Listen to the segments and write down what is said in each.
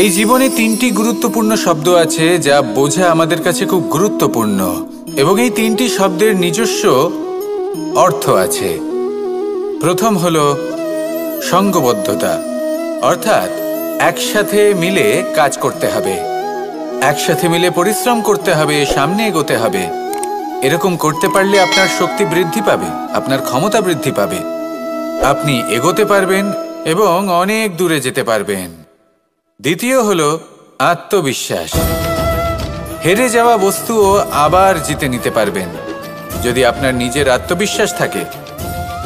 এই জীবনে তিনটি গুরুত্বপূর্ণ শব্দ আছে যা বোঝা আমাদের কাছে খুব গুরুত্বপূর্ণ, এবং এই তিনটি শব্দের নিজস্ব অর্থ আছে। প্রথম হলো সঙ্গবদ্ধতা, অর্থাৎ একসাথে মিলে কাজ করতে হবে, একসাথে মিলে পরিশ্রম করতে হবে, সামনে এগোতে হবে। এরকম করতে পারলে আপনার শক্তি বৃদ্ধি পাবে, আপনার ক্ষমতা বৃদ্ধি পাবে, আপনি এগোতে পারবেন এবং অনেক দূরে যেতে পারবেন। দ্বিতীয় হলো আত্মবিশ্বাস। হেরে যাওয়া বস্তুও আবার জিতে নিতে পারবেন। যদি আপনার নিজের আত্মবিশ্বাস থাকে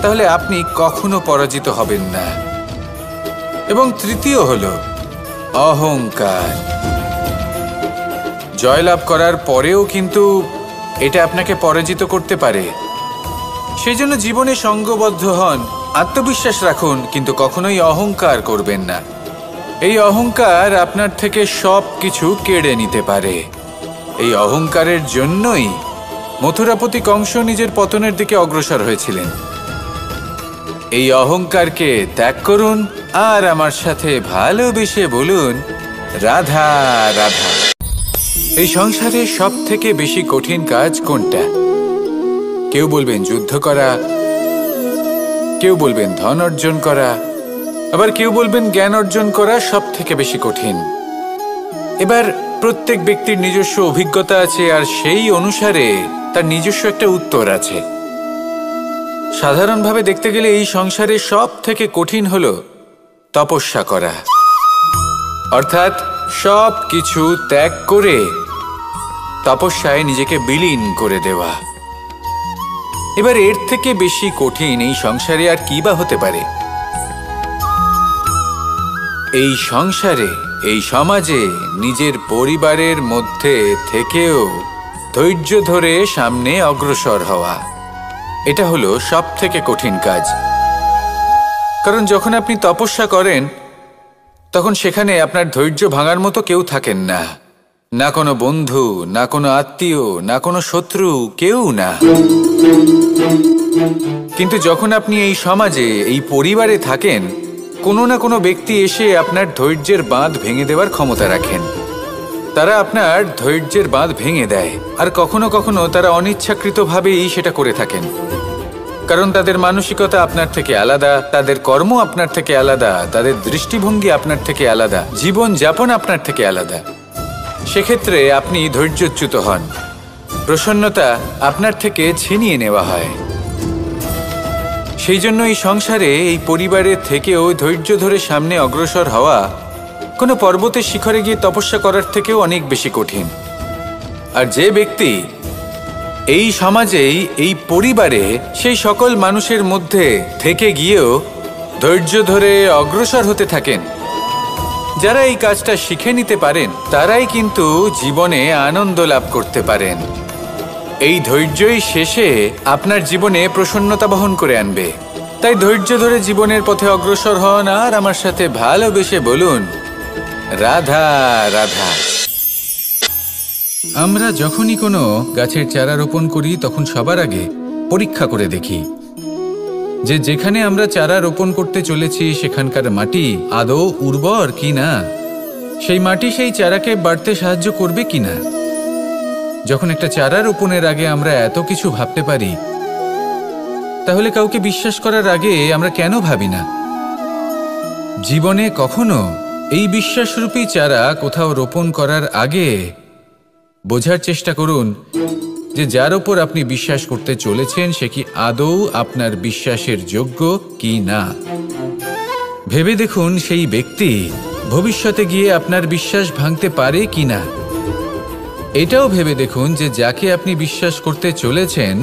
তাহলে আপনি কখনো পরাজিত হবেন না। এবং তৃতীয় হলো অহংকার। জয়লাভ করার পরেও কিন্তু এটা আপনাকে পরাজিত করতে পারে। সেই জন্য জীবনে সঙ্গবদ্ধ হন, আত্মবিশ্বাস রাখুন, কিন্তু কখনোই অহংকার করবেন না। এই অহংকার আপনার থেকে সব কিছু কেড়ে নিতে পারে। এই অহংকারের জন্যই মথুরাপতি কংস নিজের পতনের দিকে অগ্রসর হয়েছিলেন। এই অহংকারকে ত্যাগ করুন আর আমার সাথে ভালোবেসে বলুন, রাধা রাধা। এই সংসারে সব থেকে বেশি কঠিন কাজ কোনটা? কেউ বলবেন যুদ্ধ করা, কেউ বলবেন ধন অর্জন করা, আবার কেউ বলবেন জ্ঞান অর্জন করা সব থেকে বেশি কঠিন। এবার প্রত্যেক ব্যক্তির নিজস্ব অভিজ্ঞতা আছে আর সেই অনুসারে তার নিজস্ব একটা উত্তর আছে। সাধারণভাবে দেখতে গেলে এই সংসারে সব থেকে কঠিন হলো তপস্যা করা, অর্থাৎ সব কিছু ত্যাগ করে তপস্যায় নিজেকে বিলীন করে দেওয়া। এবার এর থেকে বেশি কঠিন এই সংসারে আর কি বা হতে পারে? এই সংসারে, এই সমাজে, নিজের পরিবারের মধ্যে থেকেও ধৈর্য ধরে সামনে অগ্রসর হওয়া, এটা হলো সব থেকে কঠিন কাজ। কারণ যখন আপনি তপস্যা করেন তখন সেখানে আপনার ধৈর্য ভাঙার মতো কেউ থাকেন না, না কোনো বন্ধু, না কোনো আত্মীয়, না কোনো শত্রু, কেউ না। কিন্তু যখন আপনি এই সমাজে, এই পরিবারে থাকেন, কোনো না কোনো ব্যক্তি এসে আপনার ধৈর্যের বাঁধ ভেঙে দেওয়ার ক্ষমতা রাখেন। তারা আপনার ধৈর্যের বাঁধ ভেঙে দেয়, আর কখনো কখনো তারা অনিচ্ছাকৃতভাবেই সেটা করে থাকেন। কারণ তাদের মানসিকতা আপনার থেকে আলাদা, তাদের কর্ম আপনার থেকে আলাদা, তাদের দৃষ্টিভঙ্গি আপনার থেকে আলাদা, জীবন যাপন আপনার থেকে আলাদা। সেক্ষেত্রে আপনি ধৈর্যচ্যুত হন, প্রসন্নতা আপনার থেকে ছিনিয়ে নেওয়া হয়। সেই জন্য এই সংসারে, এই পরিবারের থেকেও ধৈর্য ধরে সামনে অগ্রসর হওয়া কোনো পর্বতের শিখরে গিয়ে তপস্যা করার থেকেও অনেক বেশি কঠিন। আর যে ব্যক্তি এই সমাজেই, এই পরিবারে, সেই সকল মানুষের মধ্যে থেকে গিয়েও ধৈর্য ধরে অগ্রসর হতে থাকেন, যারা এই কাজটা শিখে নিতে পারেন, তারাই কিন্তু জীবনে আনন্দ লাভ করতে পারেন। এই ধৈর্যই শেষে আপনার জীবনে প্রসন্নতা বহন করে আনবে। তাই ধৈর্য ধরে জীবনের পথে অগ্রসর হন আর আমার সাথে ভালোবেসে বলুন, রাধা রাধা। আমরা যখনই কোনো গাছের চারা রোপণ করি তখন সবার আগে পরীক্ষা করে দেখি যে যেখানে আমরা চারা রোপণ করতে চলেছি সেখানকার মাটি আদৌ উর্বর কি না, সেই মাটি সেই চারাকে বাড়তে সাহায্য করবে কিনা। যখন একটা চারা রোপণের আগে আমরা এত কিছু ভাবতে পারি, তাহলে কাউকে বিশ্বাস করার আগে আমরা কেন ভাবি না? জীবনে কখনো এই বিশ্বাসরূপী চারা কোথাও রোপণ করার আগে বোঝার চেষ্টা করুন যে যার ওপর আপনি বিশ্বাস করতে চলেছেন সে কি আদৌ আপনার বিশ্বাসের যোগ্য কি না। ভেবে দেখুন সেই ব্যক্তি ভবিষ্যতে গিয়ে আপনার বিশ্বাস ভাঙতে পারে কি না। এটাও ভেবে দেখুন যে যাকে আপনি বিশ্বাস করতে চলেছেন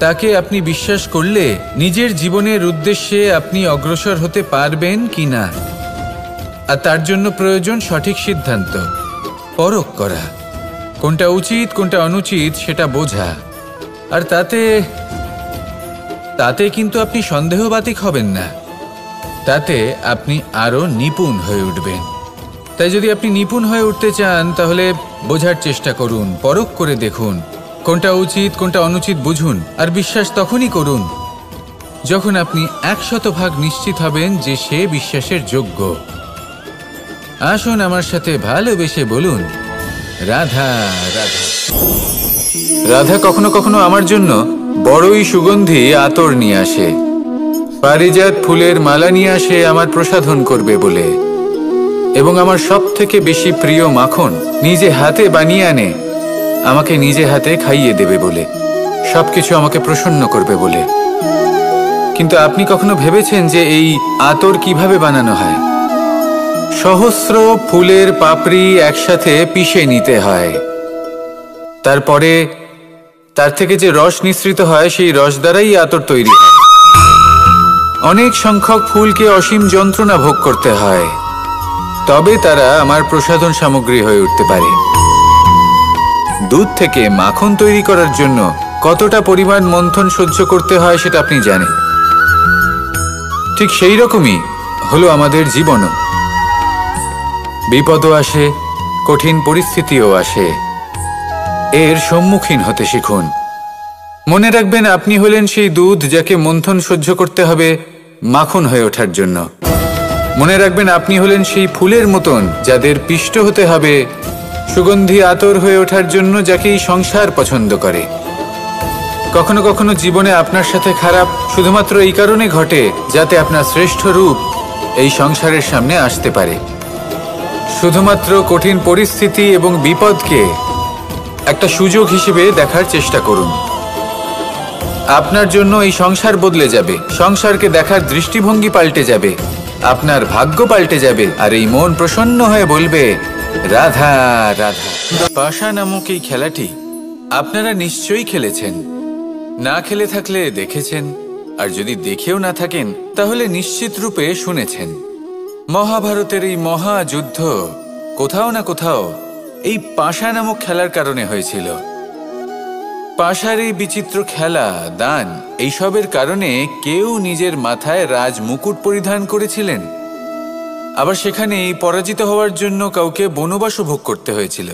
তাকে আপনি বিশ্বাস করলে নিজের জীবনের উদ্দেশ্যে আপনি অগ্রসর হতে পারবেন কি না। আর তার জন্য প্রয়োজন সঠিক সিদ্ধান্ত, পরখ করা, কোনটা উচিত কোনটা অনুচিত সেটা বোঝা। আর তাতে কিন্তু আপনি সন্দেহবাতিক হবেন না, তাতে আপনি আরো নিপুণ হয়ে উঠবেন। তাই যদি আপনি নিপুণ হয়ে উঠতে চান তাহলে বোঝার চেষ্টা করুন, পরখ করে দেখুন, কোনটা উচিত কোনটা অনুচিত বুঝুন। আর বিশ্বাস তখনই করুন যখন আপনি 100% নিশ্চিত হবেন যে সে বিশ্বাসের যোগ্য। আসুন আমার সাথে ভালোবেসে বলুন, রাধা রাধা। রাধা কখনো কখনো আমার জন্য বড়ই সুগন্ধি আতর নিয়ে আসে, পারিজাত ফুলের মালা নিয়ে আসে আমার প্রসাধন করবে বলে, এবং আমার সব থেকে বেশি প্রিয় মাখন নিজে হাতে বানিয়ে আনে আমাকে নিজে হাতে খাইয়ে দেবে বলে, সবকিছু আমাকে প্রসন্ন করবে বলে। কিন্তু আপনি কখনো ভেবেছেন যে এই আতর কিভাবে বানানো হয়? সহস্র ফুলের পাপড়ি একসাথে পিষে নিতে হয়, তারপরে তার থেকে যে রস নিঃসৃত হয় সেই রস দ্বারাই আতর তৈরি হয়। অনেক সংখ্যক ফুলকে অসীম যন্ত্রণা ভোগ করতে হয়, তবে তারা আমার প্রসাধন সামগ্রী হয়ে উঠতে পারে। দুধ থেকে মাখন তৈরি করার জন্য কতটা পরিমাণ মন্থন সহ্য করতে হয় সেটা আপনি জানেন। ঠিক সেই রকমই হলো আমাদের জীবনও। বিপদও আসে, কঠিন পরিস্থিতিও আসে, এর সম্মুখীন হতে শিখুন। মনে রাখবেন, আপনি হলেন সেই দুধ যাকে মন্থন সহ্য করতে হবে মাখন হয়ে ওঠার জন্য। মনে রাখবেন, আপনি হলেন সেই ফুলের মতন যাদের পিষ্ট হতে হবে সুগন্ধি আতর হয়ে ওঠার জন্য, যাকেই সংসার পছন্দ করে। কখনো কখনো জীবনে আপনার সাথে খারাপ শুধুমাত্র এই কারণে ঘটে যাতে আপনার শ্রেষ্ঠ রূপ এই সংসারের সামনে আসতে পারে। শুধুমাত্র কঠিন পরিস্থিতি এবং বিপদকে একটা সুযোগ হিসেবে দেখার চেষ্টা করুন। আপনার জন্য এই সংসার বদলে যাবে, সংসারকে দেখার দৃষ্টিভঙ্গি পাল্টে যাবে, আপনার ভাগ্য পাল্টে যাবে, আর এই মন প্রসন্ন হয়ে বলবে, রাধা রাধা। পাশা নামক এই খেলাটি আপনারা নিশ্চয়ই খেলেছেন, না খেলে থাকলে দেখেছেন, আর যদি দেখেও না থাকেন তাহলে নিশ্চিত রূপে শুনেছেন। মহাভারতের এই মহাযুদ্ধ কোথাও না কোথাও এই পাশা নামক খেলার কারণে হয়েছিল। পাশার এই বিচিত্র খেলা, দান, এইসবের কারণে কেউ নিজের মাথায় রাজ মুকুট পরিধান করেছিলেন, আবার সেখানে পরাজিত হওয়ার জন্য কাউকে বনবাসও ভোগ করতে হয়েছিল।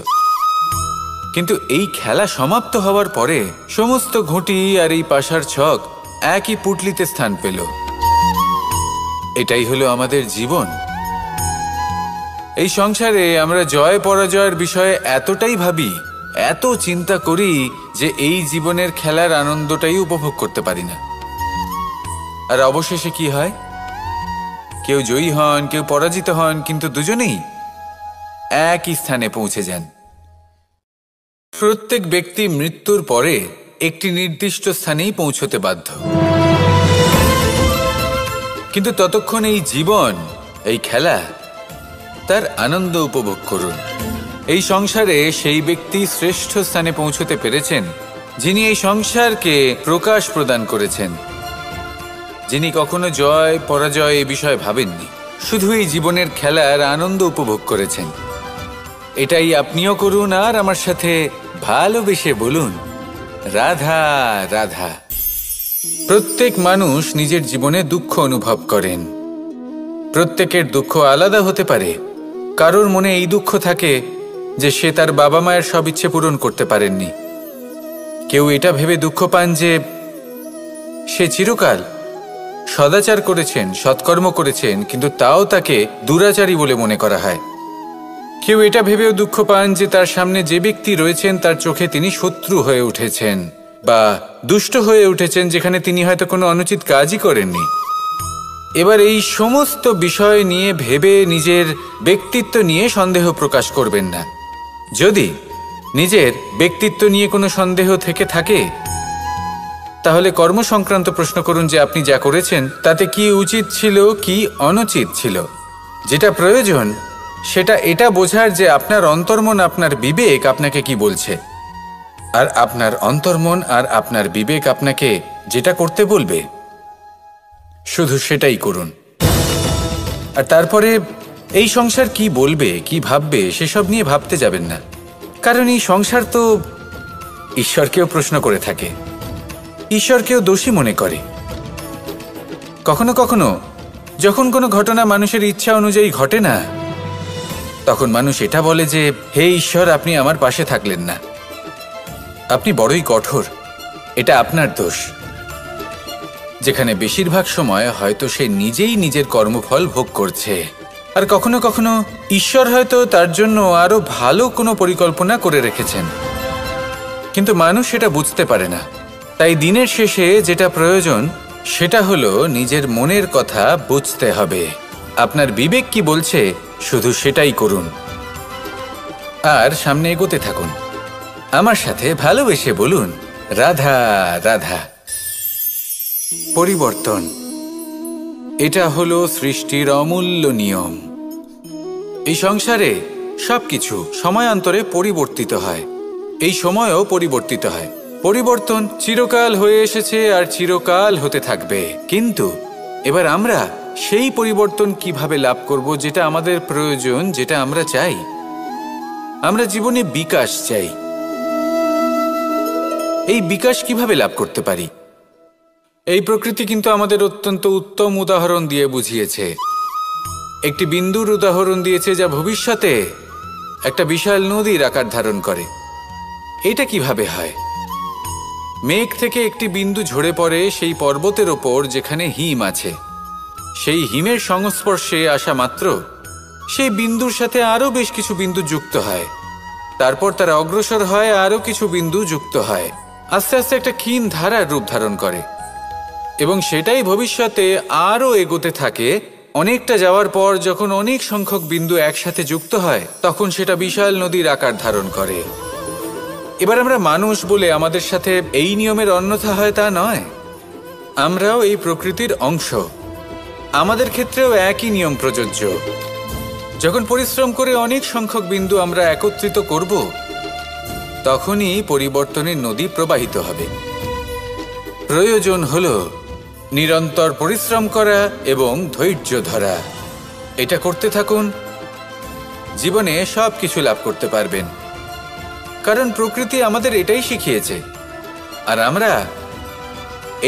কিন্তু এই খেলা সমাপ্ত হওয়ার পরে সমস্ত ঘুঁটি আর এই পাশার ছক একই পুটলিতে স্থান পেল। এটাই হলো আমাদের জীবন। এই সংসারে আমরা জয় পরাজয়ের বিষয়ে এতটাই ভাবি, এত চিন্তা করি যে এই জীবনের খেলার আনন্দটাই উপভোগ করতে পারি না। আর অবশেষে কি হয়? কেউ জয়ী হন, কেউ পরাজিত হন, কিন্তু দুজনেই একই স্থানে পৌঁছে যান। প্রত্যেক ব্যক্তি মৃত্যুর পরে একটি নির্দিষ্ট স্থানেই পৌঁছতে বাধ্য, কিন্তু ততক্ষণ এই জীবন, এই খেলা, তার আনন্দ উপভোগ করুন। এই সংসারে সেই ব্যক্তি শ্রেষ্ঠ স্থানে পৌঁছতে পেরেছেন যিনি এই সংসারকে প্রকাশ প্রদান করেছেন, যিনি কখনো জয় পরাজয় এ বিষয়ে ভাবেননি, শুধু এই জীবনের খেলার আনন্দ উপভোগ করেছেন। এটাই আপনিও করুন, আর আমার সাথে ভালোবেসে বলুন, রাধা রাধা। প্রত্যেক মানুষ নিজের জীবনে দুঃখ অনুভব করেন। প্রত্যেকের দুঃখ আলাদা হতে পারে। কারোর মনে এই দুঃখ থাকে যে সে তার বাবা মায়ের সব ইচ্ছে পূরণ করতে পারেননি। কেউ এটা ভেবে দুঃখ পান যে সে চিরকাল সদাচার করেছেন, সৎকর্ম করেছেন, কিন্তু তাও তাকে দুরাচারী বলে মনে করা হয়। কেউ এটা ভেবেও দুঃখ পান যে তার সামনে যে ব্যক্তি রয়েছেন তার চোখে তিনি শত্রু হয়ে উঠেছেন বা দুষ্ট হয়ে উঠেছেন, যেখানে তিনি হয়তো কোনো অনুচিত কাজই করেননি। এবার এই সমস্ত বিষয় নিয়ে ভেবে নিজের ব্যক্তিত্ব নিয়ে সন্দেহ প্রকাশ করবেন না। যদি নিজের ব্যক্তিত্ব নিয়ে কোনো সন্দেহ থেকে থাকে তাহলে কর্ম সংক্রান্ত প্রশ্ন করুন যে আপনি যা করেছেন তাতে কি উচিত ছিল, কি অনুচিত ছিল। যেটা প্রয়োজন সেটা এটা বোঝার যে আপনার অন্তর্মন, আপনার বিবেক আপনাকে কি বলছে, আর আপনার অন্তর্মন আর আপনার বিবেক আপনাকে যেটা করতে বলবে শুধু সেটাই করুন। আর তারপরে এই সংসার কি বলবে, কি ভাববে সেসব নিয়ে ভাবতে যাবেন না, কারণ এই সংসার তো ঈশ্বরকেও প্রশ্ন করে থাকে, ঈশ্বরকেও দোষী মনে করে। কখনো কখনো যখন কোনো ঘটনা মানুষের ইচ্ছা অনুযায়ী ঘটে না, তখন মানুষ এটা বলে যে হে ঈশ্বর, আপনি আমার পাশে থাকলেন না, আপনি বড়ই কঠোর, এটা আপনার দোষ। যেখানে বেশিরভাগ সময় হয়তো সে নিজেই নিজের কর্মফল ভোগ করছে, আর কখনো কখনো ঈশ্বর হয়তো তার জন্য আরো ভালো কোনো পরিকল্পনা করে রেখেছেন, কিন্তু মানুষ সেটা বুঝতে পারে না। তাই দিনের শেষে যেটা প্রয়োজন সেটা হলো নিজের মনের কথা বুঝতে হবে। আপনার বিবেক কি বলছে শুধু সেটাই করুন আর সামনে এগোতে থাকুন। আমার সাথে ভালোবেসে বলুন, রাধা রাধা। পরিবর্তন, এটা হলো সৃষ্টির অমূল্য নিয়ম। এই সংসারে সবকিছু সময়ান্তরে পরিবর্তিত হয়, এই সময়ও পরিবর্তিত হয়। পরিবর্তন চিরকাল হয়ে এসেছে আর চিরকাল হতে থাকবে, কিন্তু এবার আমরা সেই পরিবর্তন কিভাবে লাভ করব যেটা আমাদের প্রয়োজন, যেটা আমরা চাই। আমরা জীবনে বিকাশ চাই। এই বিকাশ কিভাবে লাভ করতে পারি? এই প্রকৃতি কিন্তু আমাদের অত্যন্ত উত্তম উদাহরণ দিয়ে বুঝিয়েছে। একটি বিন্দুর উদাহরণ দিয়েছে যা ভবিষ্যতে একটা বিশাল নদীর আকার ধারণ করে। এটা কিভাবে হয়? মেঘ থেকে একটি বিন্দু ঝরে পড়ে সেই পর্বতের ওপর যেখানে হিম আছে। সেই হিমের সংস্পর্শে আসা মাত্র সেই বিন্দুর সাথে আরও বেশ কিছু বিন্দু যুক্ত হয়। তারপর তারা অগ্রসর হয়, আরও কিছু বিন্দু যুক্ত হয়, আস্তে আস্তে একটা ক্ষীণ ধারার রূপ ধারণ করে এবং সেটাই ভবিষ্যতে আরও এগোতে থাকে। অনেকটা যাওয়ার পর যখন অনেক সংখ্যক বিন্দু একসাথে যুক্ত হয় তখন সেটা বিশাল নদীর আকার ধারণ করে। এবার আমরা মানুষ বলে আমাদের সাথে এই নিয়মের অন্যথা হয় তা নয়। আমরাও এই প্রকৃতির অংশ, আমাদের ক্ষেত্রেও একই নিয়ম প্রযোজ্য। যখন পরিশ্রম করে অনেক সংখ্যক বিন্দু আমরা একত্রিত করব তখনই পরিবর্তনের নদী প্রবাহিত হবে। প্রয়োজন হলো নিরন্তর পরিশ্রম করা এবং ধৈর্য ধরা। এটা করতে থাকুন, জীবনে সব কিছু লাভ করতে পারবেন, কারণ প্রকৃতি আমাদের এটাই শিখিয়েছে। আর আমরা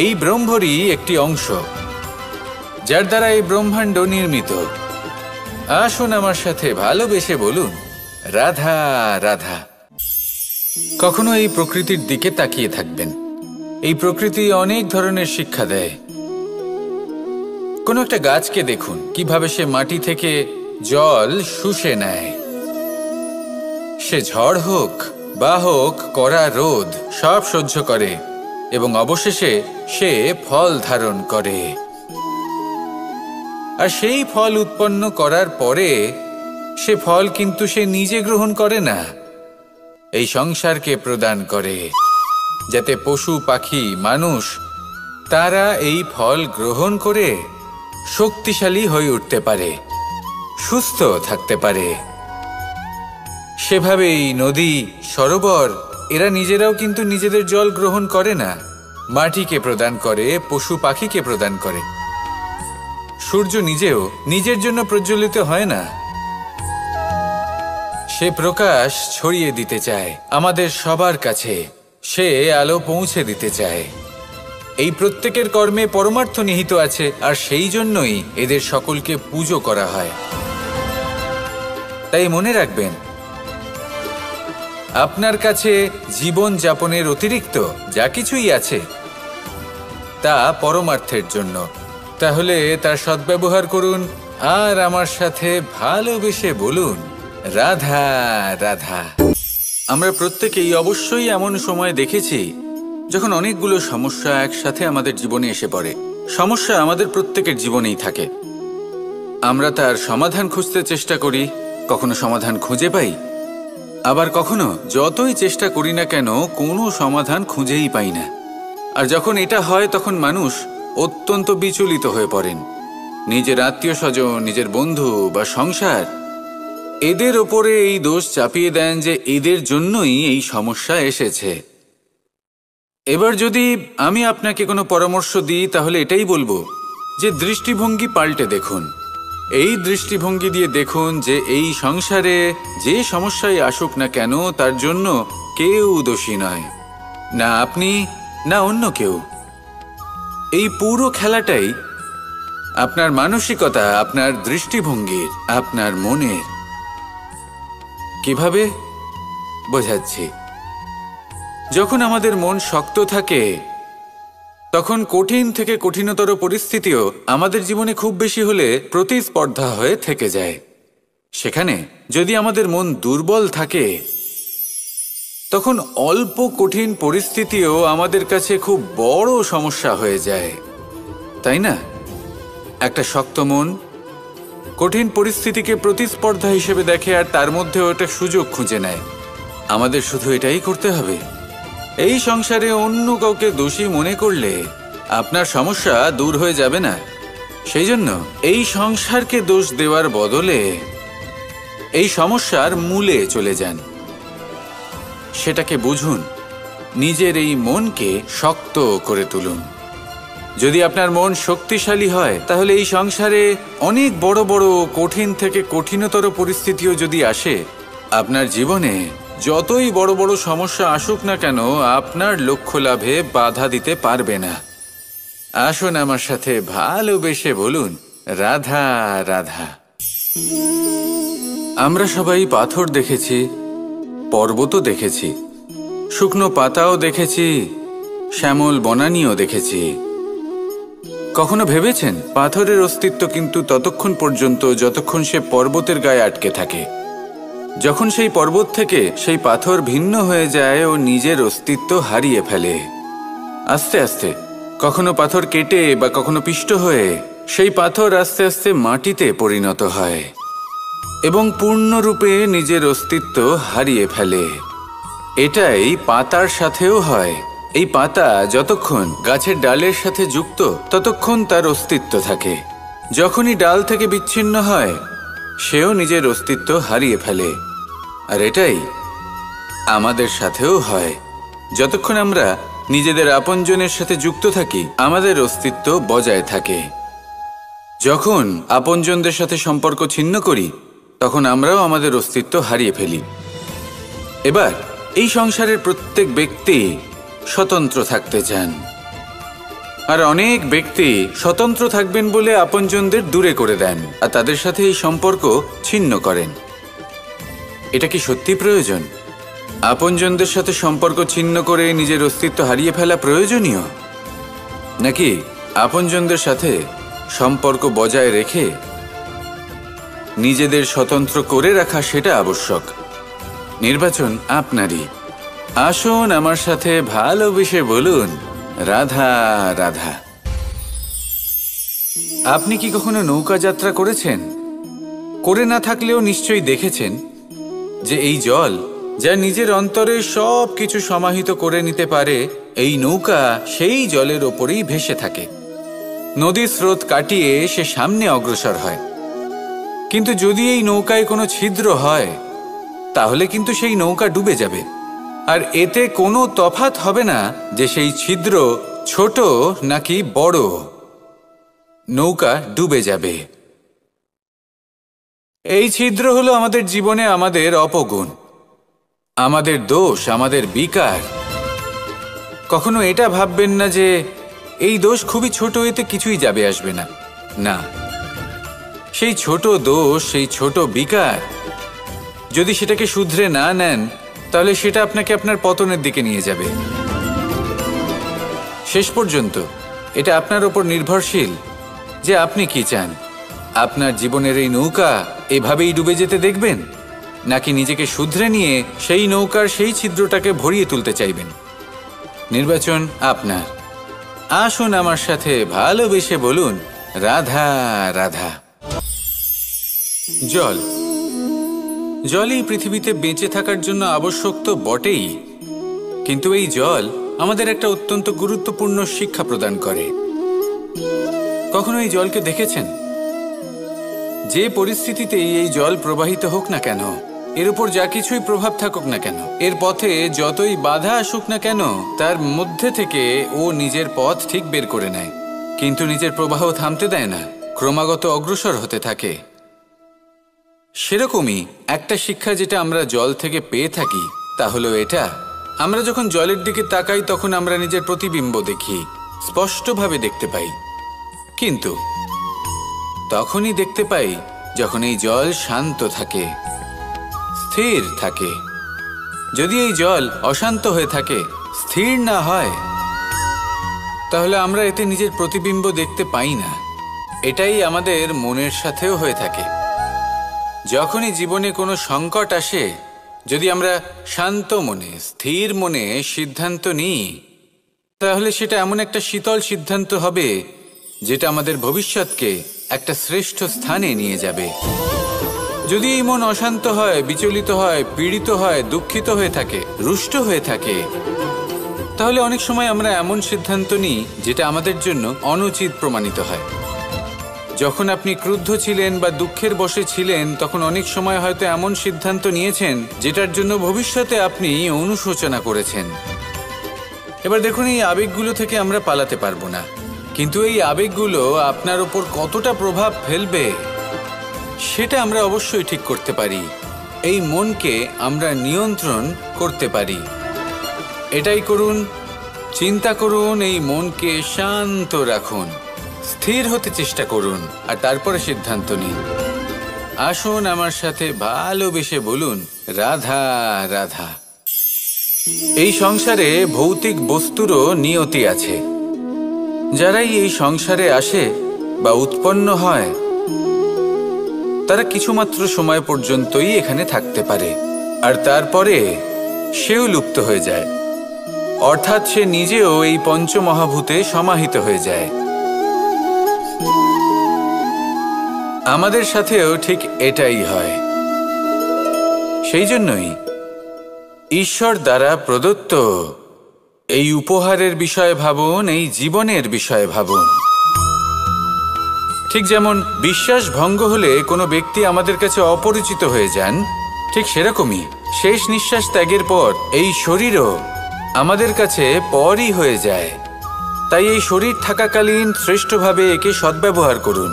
এই ব্রহ্মরই একটি অংশ, যার দ্বারা এই ব্রহ্মাণ্ড নির্মিত। আসুন আমার সাথে ভালোবেসে বলুন, রাধা রাধা। কখনো এই প্রকৃতির দিকে তাকিয়ে থাকবেন। এই প্রকৃতি অনেক ধরনের শিক্ষা দেয়। কোনো একটা গাছকে দেখুন কিভাবে সে মাটি থেকে জল শুষে নেয়। সে ঝড় হোক বা হোক কড়া রোদ সব সহ্য করে এবং অবশেষে সে ফল ধারণ করে। আর সেই ফল উৎপন্ন করার পরে সে ফল কিন্তু সে নিজে গ্রহণ করে না, এই সংসারকে প্রদান করে, যাতে পশু পাখি মানুষ তারা এই ফল গ্রহণ করে শক্তিশালী হয়ে উঠতে পারে, সুস্থ থাকতে পারে। সেভাবেই নদী, সরোবর এরা নিজেরাও কিন্তু নিজেদের জল গ্রহণ করে না, মাটিকে প্রদান করে, পশু পাখিকে প্রদান করে। সূর্য নিজেও নিজের জন্য প্রজ্বলিত হয় না, সে প্রকাশ ছড়িয়ে দিতে চায় আমাদের সবার কাছে, সে আলো পৌঁছে দিতে চায়। এই প্রত্যেকের কর্মে পরমার্থ নিহিত আছে, আর সেই জন্যই এদের সকলকে পুজো করা হয়। তাই মনে রাখবেন, আপনার কাছে জীবন যাপনের অতিরিক্ত যা কিছুই আছে তা পরমার্থের জন্য। তাহলে তার সদ্ব্যবহার করুন আর আমার সাথে ভালোবেসে বলুন, রাধা রাধা। আমরা প্রত্যেকেই অবশ্যই এমন সময় দেখেছি যখন অনেকগুলো সমস্যা একসাথে আমাদের জীবনে এসে পড়ে। সমস্যা আমাদের প্রত্যেকের জীবনেই থাকে। আমরা তার সমাধান খুঁজতে চেষ্টা করি, কখনো সমাধান খুঁজে পাই, আবার কখনো যতই চেষ্টা করি না কেন কোনো সমাধান খুঁজেই পাই না। আর যখন এটা হয় তখন মানুষ অত্যন্ত বিচলিত হয়ে পড়েন। নিজের আত্মীয় স্বজন, নিজের বন্ধু বা সংসার এদের ওপরে এই দোষ চাপিয়ে দেন যে এদের জন্যই এই সমস্যা এসেছে। এবার যদি আমি আপনাকে কোনো পরামর্শ দিই তাহলে এটাই বলবো যে দৃষ্টিভঙ্গি পাল্টে দেখুন। এই দৃষ্টিভঙ্গি দিয়ে দেখুন যে এই সংসারে যে সমস্যাই আসুক না কেন তার জন্য কেউ দোষী নয়, না আপনি না অন্য কেউ। এই পুরো খেলাটাই আপনার মানসিকতা, আপনার দৃষ্টিভঙ্গির, আপনার মনের। কিভাবে বোঝাচ্ছি? যখন আমাদের মন শক্ত থাকে তখন কঠিন থেকে কঠিনতর পরিস্থিতিও আমাদের জীবনে খুব বেশি হলে প্রতিস্পর্ধা হয়ে থেকে যায়। সেখানে যদি আমাদের মন দুর্বল থাকে, তখন অল্প কঠিন পরিস্থিতিও আমাদের কাছে খুব বড় সমস্যা হয়ে যায়, তাই না? একটা শক্ত মন কঠিন পরিস্থিতিকে প্রতিস্পর্ধা হিসেবে দেখে আর তার মধ্যেও একটা সুযোগ খুঁজে নেয়। আমাদের শুধু এটাই করতে হবে। এই সংসারে অন্য কাউকে দোষী মনে করলে আপনার সমস্যা দূর হয়ে যাবে না। সেই জন্য এই সংসারকে দোষ দেওয়ার বদলে এই সমস্যার মূলে চলে যান, সেটাকে বুঝুন, নিজের এই মনকে শক্ত করে তুলুন। যদি আপনার মন শক্তিশালী হয়, তাহলে এই সংসারে অনেক বড় বড় কঠিন থেকে কঠিনতর পরিস্থিতিও যদি আসে, আপনার জীবনে যতই বড় বড় সমস্যা আসুক না কেন, আপনার লক্ষ্য লাভে বাধা দিতে পারবে না। আসুন আমার সাথে ভালোবেসে বলুন, রাধা রাধা। আমরা সবাই পাথর দেখেছি, পর্বতও দেখেছি, শুকনো পাতাও দেখেছি, শ্যামল বনানীও দেখেছি। কখনো ভেবেছেন পাথরের অস্তিত্ব কিন্তু ততক্ষণ পর্যন্ত যতক্ষণ সে পর্বতের গায়ে আটকে থাকে। যখন সেই পর্বত থেকে সেই পাথর ভিন্ন হয়ে যায় ও নিজের অস্তিত্ব হারিয়ে ফেলে। আস্তে আস্তে কখনো পাথর কেটে বা কখনো পিষ্ট হয়ে সেই পাথর আস্তে আস্তে মাটিতে পরিণত হয় এবং পূর্ণরূপে নিজের অস্তিত্ব হারিয়ে ফেলে। এটাই পাতার সাথেও হয়। এই পাতা যতক্ষণ গাছের ডালের সাথে যুক্ত ততক্ষণ তার অস্তিত্ব থাকে। যখনই ডাল থেকে বিচ্ছিন্ন হয়, সেও নিজের অস্তিত্ব হারিয়ে ফেলে। আর এটাই আমাদের সাথেও হয়। যতক্ষণ আমরা নিজেদের আপনজনের সাথে যুক্ত থাকি, আমাদের অস্তিত্ব বজায় থাকে। যখন আপনজনদের সাথে সম্পর্ক ছিন্ন করি, তখন আমরাও আমাদের অস্তিত্ব হারিয়ে ফেলি। এবার এই সংসারের প্রত্যেক ব্যক্তি স্বতন্ত্র থাকতে চান, আর অনেক ব্যক্তি স্বতন্ত্র থাকবেন বলে আপনজনদের দূরে করে দেন আর তাদের সাথে এই সম্পর্ক ছিন্ন করেন। এটা কি সত্যি প্রয়োজন? আপনজনদের সাথে সম্পর্ক ছিন্ন করে নিজের অস্তিত্ব হারিয়ে ফেলা প্রয়োজনীয়, নাকি আপনজনদের সাথে সম্পর্ক বজায় রেখে নিজেদের স্বতন্ত্র করে রাখা সেটা আবশ্যক? নির্বাচন আপনারই। আসুন আমার সাথে ভালোবেসে বলুন, রাধা রাধা। আপনি কি কখনো নৌকা যাত্রা করেছেন? করে না থাকলেও নিশ্চয়ই দেখেছেন যে এই জল যা নিজের অন্তরে সব কিছু সমাহিত করে নিতে পারে, এই নৌকা সেই জলের ওপরেই ভেসে থাকে। নদীর স্রোত কাটিয়ে সে সামনে অগ্রসর হয়। কিন্তু যদি এই নৌকায় কোনো ছিদ্র হয়, তাহলে কিন্তু সেই নৌকা ডুবে যাবে। আর এতে কোনো তফাৎ হবে না যে সেই ছিদ্র ছোট নাকি বড়, নৌকা ডুবে যাবে। এই ছিদ্র হলো আমাদের জীবনে আমাদের অপগুণ, আমাদের দোষ, আমাদের বিকার। কখনো এটা ভাববেন না যে এই দোষ খুবই ছোট, এতে কিছুই যাবে আসবে না। না, সেই ছোট দোষ, সেই ছোট বিকার যদি সেটাকে শুধরে না নেন, তাহলে সেটা আপনাকে আপনার পতনের দিকে নিয়ে যাবে। শেষ পর্যন্ত এটা আপনার ওপর নির্ভরশীল যে আপনি কি চান। আপনার জীবনের এই নৌকা এভাবেই ডুবে যেতে দেখবেন, নাকি নিজেকে শুধরে নিয়ে সেই নৌকার সেই ছিদ্রটাকে ভরিয়ে তুলতে চাইবেন? নির্বাচন আপনার। আসুন আমার সাথে ভালোবেসে বলুন, রাধা রাধা। জল, জলই পৃথিবীতে বেঁচে থাকার জন্য আবশ্যক তো বটেই, কিন্তু এই জল আমাদের একটা অত্যন্ত গুরুত্বপূর্ণ শিক্ষা প্রদান করে। কখনো এই জলকে দেখেছেন? যে পরিস্থিতিতেই এই জল প্রবাহিত হোক না কেন, এর উপর যা কিছুই প্রভাব থাকুক না কেন, এর পথে যতই বাধা আসুক না কেন, তার মধ্যে থেকে ও নিজের পথ ঠিক বের করে নেয়, কিন্তু নিজের প্রবাহ থামতে দেয় না, ক্রমাগত অগ্রসর হতে থাকে। সেরকমই একটা শিক্ষা যেটা আমরা জল থেকে পেয়ে থাকি, তা হলো এটা: আমরা যখন জলের দিকে তাকাই তখন আমরা নিজের প্রতিবিম্ব দেখি, স্পষ্টভাবে দেখতে পাই। কিন্তু তখনই দেখতে পাই যখন এই জল শান্ত থাকে, স্থির থাকে। যদি এই জল অশান্ত হয়ে থাকে, স্থির না হয়, তাহলে আমরা এতে নিজের প্রতিবিম্ব দেখতে পাই না। এটাই আমাদের মনের সাথেও হয়ে থাকে। যখনই জীবনে কোনো সংকট আসে, যদি আমরা শান্ত মনে, স্থির মনে সিদ্ধান্ত নিই, তাহলে সেটা এমন একটা শীতল সিদ্ধান্ত হবে যেটা আমাদের ভবিষ্যৎকে একটা শ্রেষ্ঠ স্থানে নিয়ে যাবে। যদি এই মন অশান্ত হয়, বিচলিত হয়, পীড়িত হয়, দুঃখিত হয়ে থাকে, রুষ্ট হয়ে থাকে, তাহলে অনেক সময় আমরা এমন সিদ্ধান্ত নিই যেটা আমাদের জন্য অনুচিত প্রমাণিত হয়। যখন আপনি ক্রুদ্ধ ছিলেন বা দুঃখের বশে ছিলেন, তখন অনেক সময় হয়তো এমন সিদ্ধান্ত নিয়েছেন যেটার জন্য ভবিষ্যতে আপনি অনুশোচনা করেছেন। এবার দেখুন, এই আবেগগুলো থেকে আমরা পালাতে পারবো না, কিন্তু এই আবেগগুলো আপনার ওপর কতটা প্রভাব ফেলবে সেটা আমরা অবশ্যই ঠিক করতে পারি। এই মনকে আমরা নিয়ন্ত্রণ করতে পারি। এটাই করুন, চিন্তা করুন, এই মনকে শান্ত রাখুন, স্থির হতে চেষ্টা করুন, আর তারপরে সিদ্ধান্ত নিন। আসুন আমার সাথে ভালোবেসে বলুন, রাধা রাধা। এই সংসারে ভৌতিক বস্তুরও নিয়তি আছে। যারাই এই সংসারে আসে বা উৎপন্ন হয়, তারা কিছুমাত্র সময় পর্যন্তই এখানে থাকতে পারে, আর তারপরে সেও লুপ্ত হয়ে যায়, অর্থাৎ সে নিজেও এই পঞ্চমহাভূতে সমাহিত হয়ে যায়। আমাদের সাথেও ঠিক এটাই হয়। সেই জন্যই ঈশ্বর দ্বারা প্রদত্ত এই উপহারের বিষয়ে ভাবুন, এই জীবনের বিষয়ে ভাবুন। ঠিক যেমন বিশ্বাস ভঙ্গ হলে কোনো ব্যক্তি আমাদের কাছে অপরিচিত হয়ে যান, ঠিক সেরকমই শেষ নিঃশ্বাস ত্যাগের পর এই শরীরও আমাদের কাছে পরই হয়ে যায়। তাই এই শরীর থাকাকালীন শ্রেষ্ঠভাবে একে সদ্ব্যবহার করুন,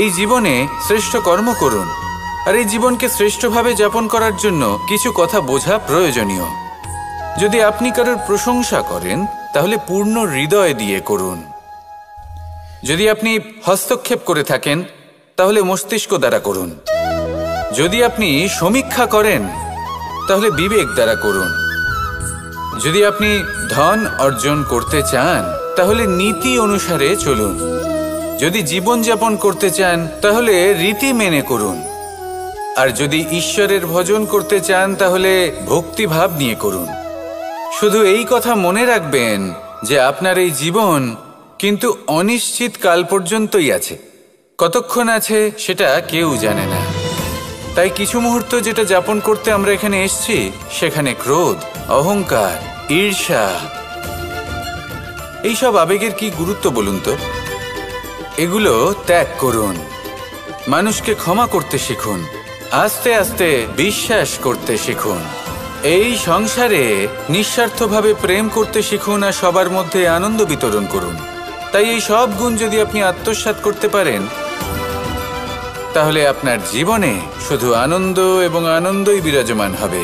এই জীবনে শ্রেষ্ঠ কর্ম করুন। আর এই জীবনকে শ্রেষ্ঠভাবে যাপন করার জন্য কিছু কথা বোঝা প্রয়োজনীয়। যদি আপনি কারোর প্রশংসা করেন, তাহলে পূর্ণ হৃদয় দিয়ে করুন। যদি আপনি হস্তক্ষেপ করে থাকেন, তাহলে মস্তিষ্ক দ্বারা করুন। যদি আপনি সমীক্ষা করেন, তাহলে বিবেক দ্বারা করুন। যদি আপনি ধন অর্জন করতে চান, তাহলে নীতি অনুসারে চলুন। যদি জীবনযাপন করতে চান, তাহলে রীতি মেনে করুন। আর যদি ঈশ্বরের ভজন করতে চান, তাহলে ভক্তিভাব নিয়ে করুন। শুধু এই কথা মনে রাখবেন যে আপনার এই জীবন কিন্তু অনিশ্চিত কাল পর্যন্তই আছে। কতক্ষণ আছে সেটা কেউ জানে না। তাই কিছু মুহূর্ত যেটা যাপন করতে আমরা এখানে এসেছি, সেখানে ক্রোধ, অহংকার, ঈর্ষা, এইসব আবেগের কি গুরুত্ব বলুন তো? এগুলো ত্যাগ করুন। মানুষকে ক্ষমা করতে শিখুন, আস্তে আস্তে বিশ্বাস করতে শিখুন। এই সংসারে নিঃস্বার্থভাবে প্রেম করতে শিখুন, আর সবার মধ্যে আনন্দ বিতরণ করুন। তাই এই সব গুণ যদি আপনি আত্মসাৎ করতে পারেন, তাহলে আপনার জীবনে শুধু আনন্দ এবং আনন্দই বিরাজমান হবে।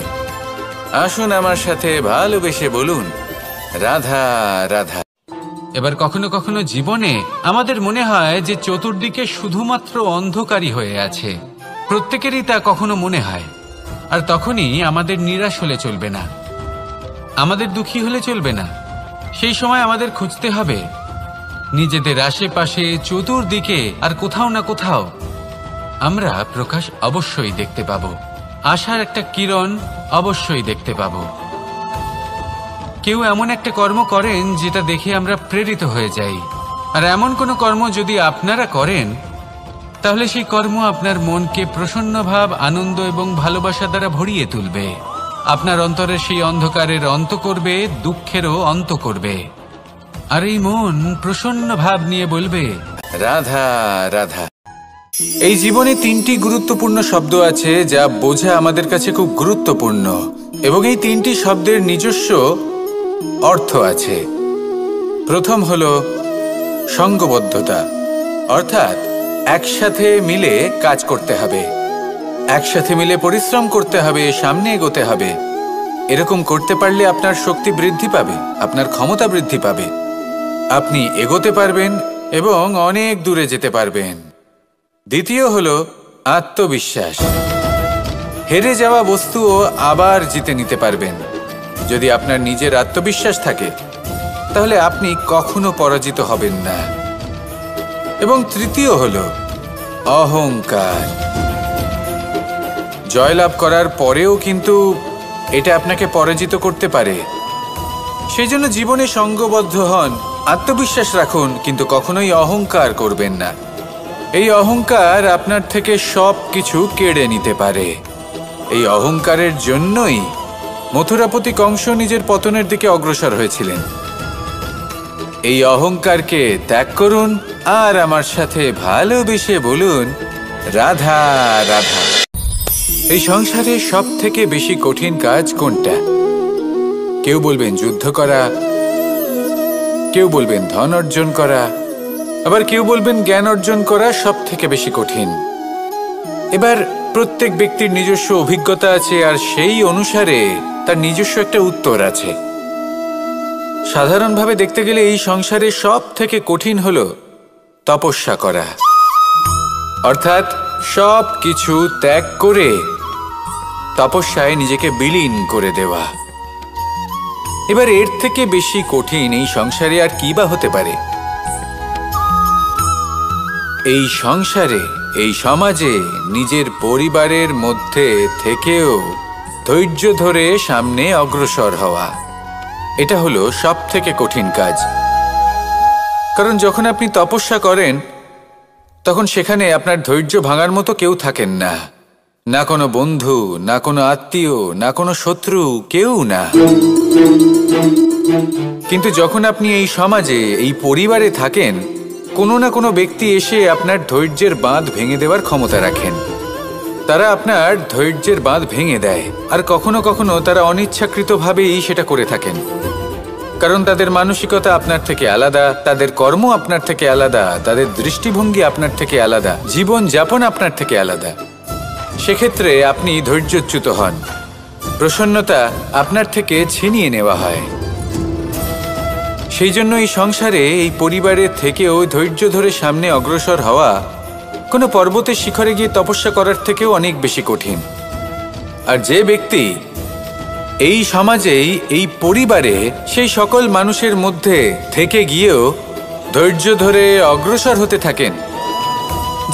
আসুন আমার সাথে ভালোবেসে বলুন, রাধা রাধা। এবার কখনো কখনো জীবনে আমাদের মনে হয় যে চতুর্দিকে শুধুমাত্র অন্ধকারই হয়ে আছে। প্রত্যেকেরই তা কখনো মনে হয়। আর তখনই আমাদের নিরাশ হলে চলবে না, আমাদের দুঃখী হলে চলবে না। সেই সময় আমাদের খুঁজতে হবে নিজেদের আশেপাশে, চতুর্দিকে, আর কোথাও না কোথাও আমরা প্রকাশ অবশ্যই দেখতে পাব, আশার একটা কিরণ অবশ্যই দেখতে পাব। কেউ এমন একটা কর্ম করেন যেটা দেখে আমরা প্রেরিত হয়ে যাই, আর এমন কোনো কর্ম যদি আপনারা করেন, তাহলে সেই কর্ম আপনার মনকে প্রসন্ন ভাব, আনন্দ এবং ভালোবাসা দ্বারা ভরিয়ে তুলবে। আপনার অন্তরের সেই অন্ধকারের অন্ত করবে, দুঃখেরও অন্ত করবে। আর এই মন প্রসন্ন ভাব নিয়ে বলবে, রাধা রাধা। এই জীবনে তিনটি গুরুত্বপূর্ণ শব্দ আছে যা বোঝা আমাদের কাছে খুব গুরুত্বপূর্ণ, এবং এই তিনটি শব্দের নিজস্ব অর্থ আছে। প্রথম হলো সঙ্গবদ্ধতা, অর্থাৎ একসাথে মিলে কাজ করতে হবে, একসাথে মিলে পরিশ্রম করতে হবে, সামনে এগোতে হবে। এরকম করতে পারলে আপনার শক্তি বৃদ্ধি পাবে, আপনার ক্ষমতা বৃদ্ধি পাবে, আপনি এগোতে পারবেন এবং অনেক দূরে যেতে পারবেন। দ্বিতীয় হলো আত্মবিশ্বাস। হেরে যাওয়া বস্তুও আবার জিতে নিতে পারবেন। যদি আপনার নিজের আত্মবিশ্বাস থাকে, তাহলে আপনি কখনো পরাজিত হবেন না। এবং তৃতীয় হলো অহংকার। জয়লাভ করার পরেও কিন্তু এটা আপনাকে পরাজিত করতে পারে। সেই জন্য জীবনে সঙ্গবদ্ধ হন, আত্মবিশ্বাস রাখুন, কিন্তু কখনোই অহংকার করবেন না। এই অহংকার আপনার থেকে সব কিছু কেড়ে নিতে পারে। এই অহংকারের জন্যই মথুরাপতি কংস নিজের পতনের দিকে অগ্রসর হয়েছিলেন। এই অহংকারকে ত্যাগ করুন আর আমার সাথে ভালোবেসে বলুন, রাধা রাধা। এই সংসারে সব থেকে বেশি কঠিন কাজ কোনটা? কেউ বলবেন যুদ্ধ করা, কেউ বলবেন ধন অর্জন করা, আবার কেউ বলবেন জ্ঞান অর্জন করা সব থেকে বেশি কঠিন। এবার প্রত্যেক ব্যক্তির নিজস্ব অভিজ্ঞতা আছে আর সেই অনুসারে তার নিজস্ব একটা উত্তর আছে। সাধারণভাবে দেখতে গেলে এই সংসারে সব থেকে কঠিন হলো তপস্যা করা, অর্থাৎ সব কিছু ত্যাগ করে তপস্যায় নিজেকে বিলীন করে দেওয়া। এবার এর থেকে বেশি কঠিন এই সংসারে আর কি বা হতে পারে? এই সংসারে, এই সমাজে, নিজের পরিবারের মধ্যে থেকেও ধৈর্য ধরে সামনে অগ্রসর হওয়া, এটা হলো সব থেকে কঠিন কাজ। কারণ যখন আপনি তপস্যা করেন তখন সেখানে আপনার ধৈর্য ভাঙার মতো কেউ থাকেন না, না কোনো বন্ধু, না কোনো আত্মীয়, না কোনো শত্রু, কেউ না। কিন্তু যখন আপনি এই সমাজে, এই পরিবারে থাকেন, কোনো না কোনো ব্যক্তি এসে আপনার ধৈর্যের বাঁধ ভেঙে দেওয়ার ক্ষমতা রাখেন। তারা আপনার ধৈর্যের বাঁধ ভেঙে দেয়, আর কখনো কখনো তারা অনিচ্ছাকৃতভাবেই সেটা করে থাকেন। কারণ তাদের মানসিকতা আপনার থেকে আলাদা, তাদের কর্ম আপনার থেকে আলাদা, তাদের দৃষ্টিভঙ্গি আপনার থেকে আলাদা, জীবন যাপন আপনার থেকে আলাদা। সেক্ষেত্রে আপনি ধৈর্যচ্যুত হন, প্রসন্নতা আপনার থেকে ছিনিয়ে নেওয়া হয়। সেই জন্য এই সংসারে, এই পরিবারের থেকেও ধৈর্য ধরে সামনে অগ্রসর হওয়া কোনো পর্বতের শিখরে গিয়ে তপস্যা করার থেকেও অনেক বেশি কঠিন। আর যে ব্যক্তি এই সমাজেই, এই পরিবারে, সেই সকল মানুষের মধ্যে থেকে গিয়েও ধৈর্য ধরে অগ্রসর হতে থাকেন,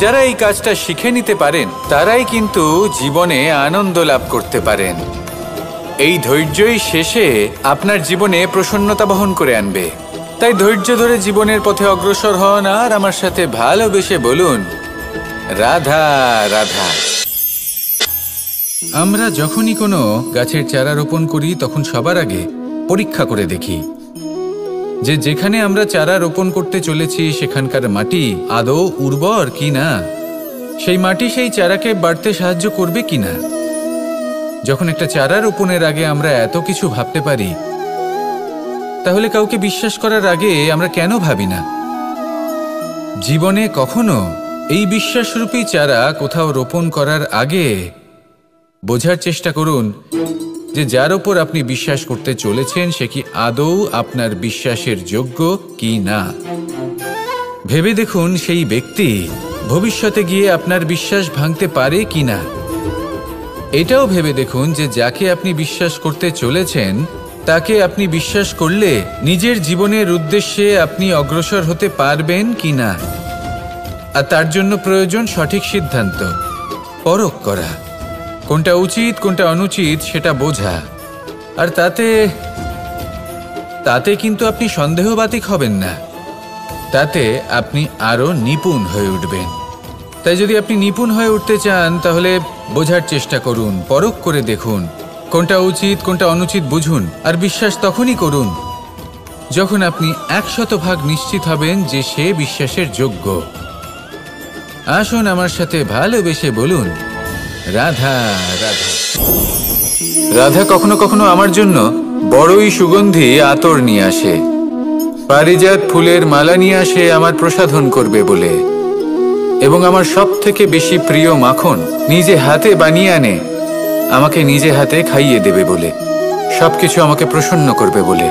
যারা এই কাজটা শিখে নিতে পারেন, তারাই কিন্তু জীবনে আনন্দ লাভ করতে পারেন। এই ধৈর্যই শেষে আপনার জীবনে প্রসন্নতা বহন করে আনবে। তাই ধৈর্য ধরে জীবনের পথে অগ্রসর হন আর আমার সাথে ভালোবেসে বলুন, রাধা রাধা। আমরা যখনই কোনো গাছের চারা রোপণ করি তখন সবার আগে পরীক্ষা করে দেখি যে যেখানে আমরা চারা রোপণ করতে চলেছি সেখানকার মাটি আদৌ উর্বর কি না, সেই মাটি সেই চারাকে বাড়তে সাহায্য করবে কিনা। যখন একটা চারা রোপণের আগে আমরা এত কিছু ভাবতে পারি, তাহলে কাউকে বিশ্বাস করার আগে আমরা কেন ভাবি না? জীবনে কখনো এই বিশ্বাসরূপী চারা কোথাও রোপণ করার আগে বোঝার চেষ্টা করুন যে যার ওপর আপনি বিশ্বাস করতে চলেছেন সে কি আদৌ আপনার বিশ্বাসের যোগ্য কি না। ভেবে দেখুন সেই ব্যক্তি ভবিষ্যতে গিয়ে আপনার বিশ্বাস ভাঙতে পারে কি না। এটাও ভেবে দেখুন যে যাকে আপনি বিশ্বাস করতে চলেছেন তাকে আপনি বিশ্বাস করলে নিজের জীবনের উদ্দেশ্যে আপনি অগ্রসর হতে পারবেন কি না। আর তার জন্য প্রয়োজন সঠিক সিদ্ধান্ত, পরখ করা, কোনটা উচিত কোনটা অনুচিত সেটা বোঝা। আর তাতে কিন্তু আপনি সন্দেহবাতিক হবেন না, তাতে আপনি আরো নিপুণ হয়ে উঠবেন। তাই যদি আপনি নিপুণ হয়ে উঠতে চান তাহলে বোঝার চেষ্টা করুন, পরখ করে দেখুন, কোনটা উচিত কোনটা অনুচিত বুঝুন। আর বিশ্বাস তখনই করুন যখন আপনি 100% নিশ্চিত হবেন যে সে বিশ্বাসের যোগ্য। আসুন আমার সাথে ভালোবেসে বলুন, রাধা রাধা। রাধা কখনো কখনো আমার জন্য বড়ই সুগন্ধি আতর নিয়ে আসে, পারিজাত ফুলের মালা নিয়ে আসে আমার প্রসাধন করবে বলে, এবং আমার সব থেকে বেশি প্রিয় মাখন নিজে হাতে বানিয়ে আনে আমাকে নিজে হাতে খাইয়ে দেবে বলে, সবকিছু আমাকে প্রসন্ন করবে বলে।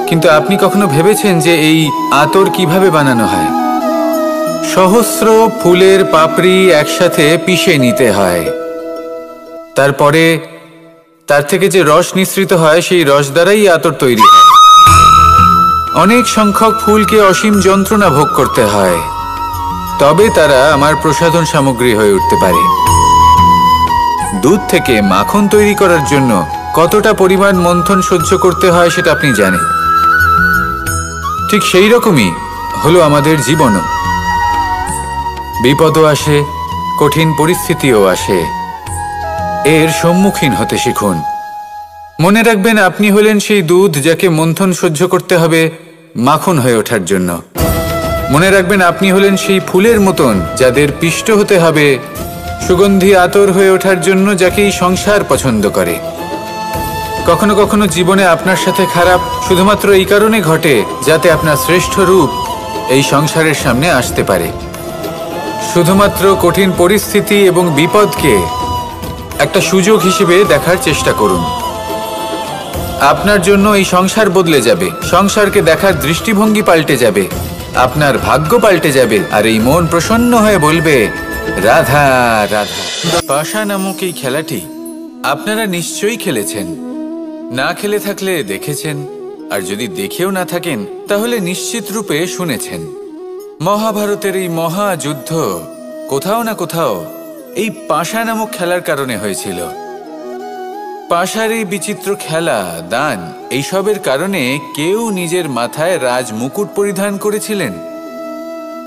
কিন্তু আপনি কখনো ভেবেছেন যে এই আতর কিভাবে বানানো হয়? সহস্র ফুলের পাপড়ি একসাথে পিষে নিতে হয়, তারপরে তার থেকে যে রস নিঃসৃত হয় সেই রস দ্বারাই আতর তৈরি হয়। অনেক সংখ্যক ফুলকে অসীম যন্ত্রণা ভোগ করতে হয়, তবে তারা আমার প্রসাধন সামগ্রী হয়ে উঠতে পারে। দুধ থেকে মাখন তৈরি করার জন্য কতটা পরিমাণ মন্থন সহ্য করতে হয় সেটা আপনি জানেন। ঠিক সেই রকমই হলো আমাদের জীবনও। বিপদও আসে, কঠিন পরিস্থিতিও আসে। এর সম্মুখীন হতে শিখুন। মনে রাখবেন, আপনি হলেন সেই দুধ যাকে মন্থন সহ্য করতে হবে মাখন হয়ে ওঠার জন্য। মনে রাখবেন, আপনি হলেন সেই ফুলের মতন যাদের পিষ্ট হতে হবে সুগন্ধি আতর হয়ে ওঠার জন্য, যাকে এই সংসার পছন্দ করে। কখনো কখনো জীবনে আপনার সাথে খারাপ শুধুমাত্র এই কারণে ঘটে যাতে আপনার শ্রেষ্ঠ রূপ এই সংসারের সামনে আসতে পারে। শুধুমাত্র কঠিন পরিস্থিতি এবং বিপদকে একটা সুযোগ হিসেবে দেখার চেষ্টা করুন। আপনার জন্য এই সংসার বদলে যাবে, সংসারকে দেখার দৃষ্টিভঙ্গি পাল্টে যাবে, আপনার ভাগ্য পাল্টে যাবে, আর এই মন প্রসন্ন হয়ে বলবে রাধা রাধা। পাশা নামক এই খেলাটি আপনারা নিশ্চয়ই খেলেছেন। না খেলে থাকলে দেখেছেন, আর যদি দেখেও না থাকেন তাহলে নিশ্চিত রূপে শুনেছেন। মহাভারতের এই মহাযুদ্ধ কোথাও না কোথাও এই পাশা নামক খেলার কারণে হয়েছিল। পাশার এই বিচিত্র খেলা, দান, এইসবের কারণে কেউ নিজের মাথায় রাজ মুকুট পরিধান করেছিলেন,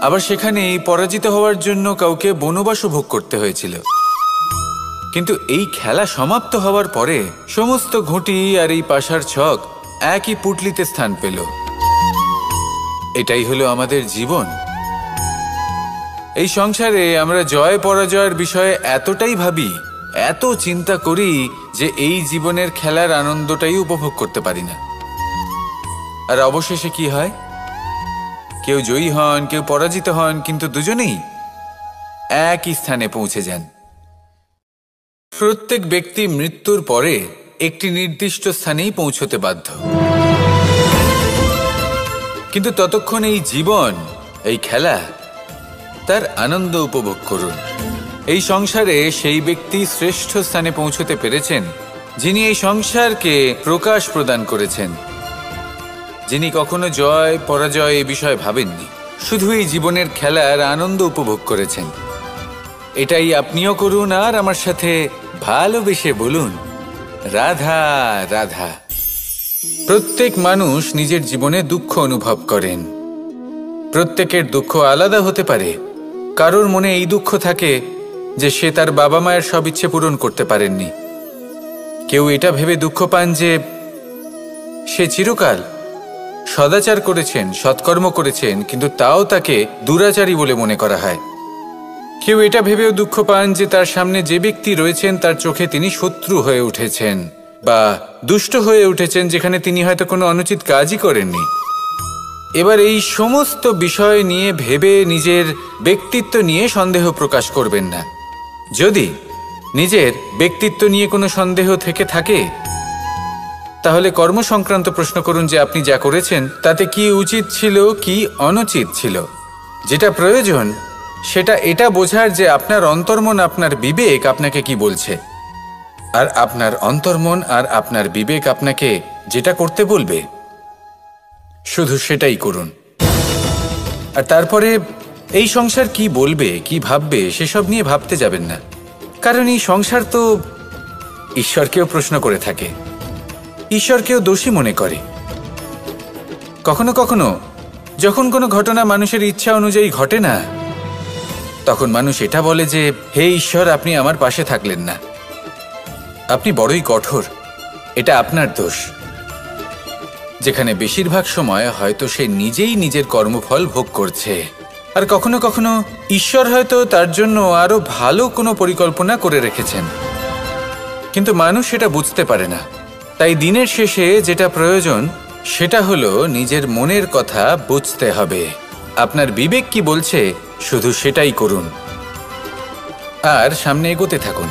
আবার সেখানে পরাজিত হওয়ার জন্য কাউকে বনবাসও ভোগ করতে হয়েছিল। কিন্তু এই খেলা সমাপ্ত হওয়ার পরে সমস্ত ঘুঁটি আর এই পাশার ছক একই পুটলিতে স্থান পেল। এটাই হলো আমাদের জীবন। এই সংসারে আমরা জয় পরাজয়ের বিষয়ে এতটাই ভাবি, এত চিন্তা করি যে এই জীবনের খেলার আনন্দটাই উপভোগ করতে পারি না। আর অবশেষে কি হয়? কেউ জয়ী হন, কেউ পরাজিত হন, কিন্তু দুজনেই একই স্থানে পৌঁছে যান। প্রত্যেক ব্যক্তি মৃত্যুর পরে একটি নির্দিষ্ট স্থানেই পৌঁছতে বাধ্য, কিন্তু ততক্ষণ এই জীবন, এই খেলা, তার আনন্দ উপভোগ করুন। এই সংসারে সেই ব্যক্তি শ্রেষ্ঠ স্থানে পৌঁছতে পেরেছেন যিনি এই সংসারকে প্রকাশ প্রদান করেছেন, যিনি কখনো জয় পরাজয় এ বিষয়ে ভাবেননি, শুধু এই জীবনের খেলার আনন্দ উপভোগ করেছেন। এটাই আপনিও করুন, আর আমার সাথে ভালোবেসে বলুন রাধা রাধা। প্রত্যেক মানুষ নিজের জীবনে দুঃখ অনুভব করেন। প্রত্যেকের দুঃখ আলাদা হতে পারে। কারোর মনে এই দুঃখ থাকে যে সে তার বাবা মায়ের সব ইচ্ছে পূরণ করতে পারেননি। কেউ এটা ভেবে দুঃখ পান যে সে চিরকাল সদাচার করেছেন, সৎকর্ম করেছেন, কিন্তু তাও তাকে দুরাচারী বলে মনে করা হয়। কেউ এটা ভেবেও দুঃখ পান যে তার সামনে যে ব্যক্তি রয়েছেন তার চোখে তিনি শত্রু হয়ে উঠেছেন বা দুষ্ট হয়ে উঠেছেন, যেখানে তিনি হয়তো কোনো অনুচিত কাজই করেননি। এবার এই সমস্ত বিষয় নিয়ে ভেবে নিজের ব্যক্তিত্ব নিয়ে সন্দেহ প্রকাশ করবেন না। যদি নিজের ব্যক্তিত্ব নিয়ে কোনো সন্দেহ থেকে থাকে তাহলে কর্ম সংক্রান্ত প্রশ্ন করুন যে আপনি যা করেছেন তাতে কি উচিত ছিল, কি অনুচিত ছিল। যেটা প্রয়োজন সেটা এটা বোঝার যে আপনার অন্তর্মন, আপনার বিবেক আপনাকে কি বলছে, আর আপনার অন্তর্মন আর আপনার বিবেক আপনাকে যেটা করতে বলবে শুধু সেটাই করুন। আর তারপরে এই সংসার কি বলবে, কি ভাববে সেসব নিয়ে ভাবতে যাবেন না, কারণ এই সংসার তো ঈশ্বরকেও প্রশ্ন করে থাকে, ঈশ্বরকেও দোষী মনে করে। কখনো কখনো যখন কোনো ঘটনা মানুষের ইচ্ছা অনুযায়ী ঘটে না, তখন মানুষ এটা বলে যে হে ঈশ্বর, আপনি আমার পাশে থাকলেন না, আপনি বড়ই কঠোর, এটা আপনার দোষ। যেখানে বেশিরভাগ সময় হয়তো সে নিজেই নিজের কর্মফল ভোগ করছে, আর কখনো কখনো ঈশ্বর হয়তো তার জন্য আরো ভালো কোনো পরিকল্পনা করে রেখেছেন, কিন্তু মানুষ সেটা বুঝতে পারে না। তাই দিনের শেষে যেটা প্রয়োজন সেটা হলো নিজের মনের কথা বুঝতে হবে। আপনার বিবেক কি বলছে শুধু সেটাই করুন, আর সামনে এগোতে থাকুন।